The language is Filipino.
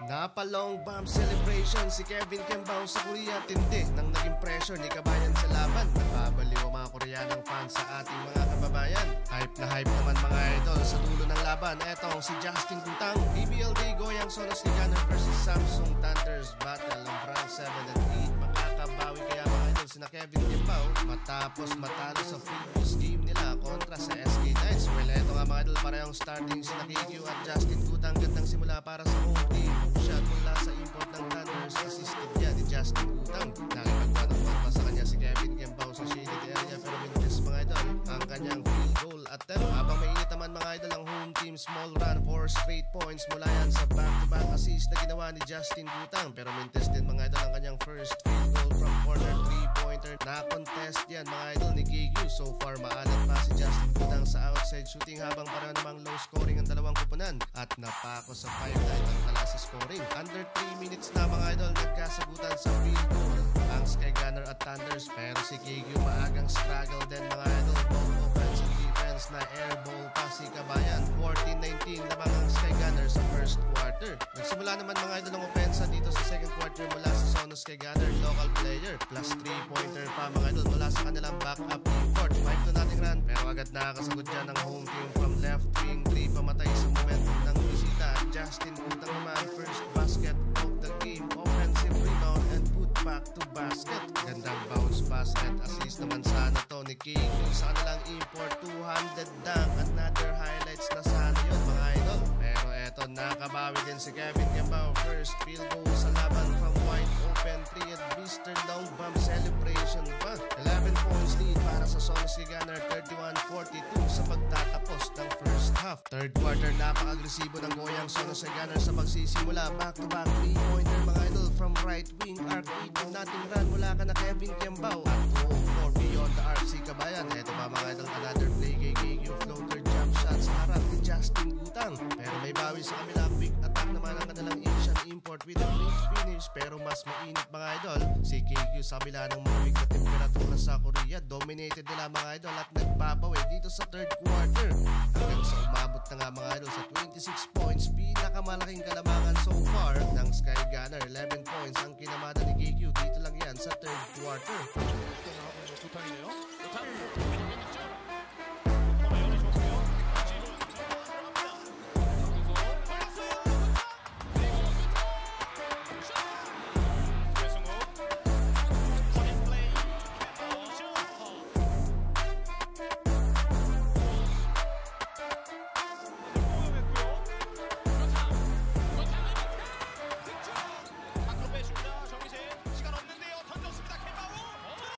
Napalong bomb celebration si Kevin Kembao sa Korea. Tindi nang naging pressure ni kabayan sa laban. Nababaliw ang mga Koreanang fans sa ating mga kababayan. Hype na hype naman mga idol sa dulo ng laban. Etong si Justin Gutang, BBLD Goyang Sonos Liganer versus Samsung Thunders. Battle ng round 7 at 8. Makakabawi kaya mga idol sina Kevin Kembao matapos matalo sa field goals game nila kontra sa SK Knights. Well, eto nga mga idol, parehong starting sina KQ at Justin Gutang. Gandang simula para sa home team. Shot mula sa import ng Thunders, assisted niya ni Justin Gutang. Nakipagpanakuan pa sa kanya si Kevin Kembao sa shaded area pero minutes mga idol ang kanyang field goal attempt. Habang mainit naman mga idol ang home team, small run for straight points mula yan sa back-to-back assist na ginawa ni Justin Gutang. Pero minutes din mga idol ang kanyang first field goal from corner 3-pointer. Na-contest yan mga idol ni KQ. So far maalat pa si Justin Gutang sa outside shooting habang pareho namang low scoring ang dalawang kupunan at napako sa 5-9 ang tala sa scoring. Under 3 minutes na mga idol nagkasagutan sa field goal ang Sky Gunner at Thunders pero si KQ maagang struggle din mga idol. Both offense and defense na airball pa si kabayan. 14-19 lamang ang Sky Gunner sa first quarter. Nagsimula naman mga idol ng opensa dito sa second quarter mula sa Sonos Sky Gunner local player plus 3-pointer pa mga idol mula sa kanilang backup import. 5 to nothing run pero agad nakakasagot dyan ng home team from left wing 3 pamatay sa momentum ng bisita. Justin Gutang naman first basket of the game, offensive rebound and put back to basket. Gandang bounce basket assist naman sana to ni King sa kanilang import. 200 dunk, another highlights na sana yun mga idol. Pero eto nakabawi din si Kevin Kembao. First field goal sa laban from wide open 3 at Mr. Long Bomb celebration pa. 11 points lead para sa Sonos Liganer, 31-42 sa pagtatapos ng first half. Third quarter napaka-agresibo ng Goyang Sonos Liganer sa pagsisimula. Back-to-back 3-pointer mga idol from right wing arc 8 nating run mula ka na Kevin Kembao at 2-4 beyond the arc si kabayan. Eto ba mga idol, another play kay KQ, floater jump shot sa harap ni Justin Gutang pero may bawi sa kabila. Quick attack naman ang kanilang Asian import with a quick finish pero mas mainit mga idol si KQ sa kabila ng malamig na temperatura sa Korea. Dominated nila mga idol at nagbabawi dito sa third quarter hanggang sa umabot na nga mga idol sa 26 points, pinakamalaking kalamangan so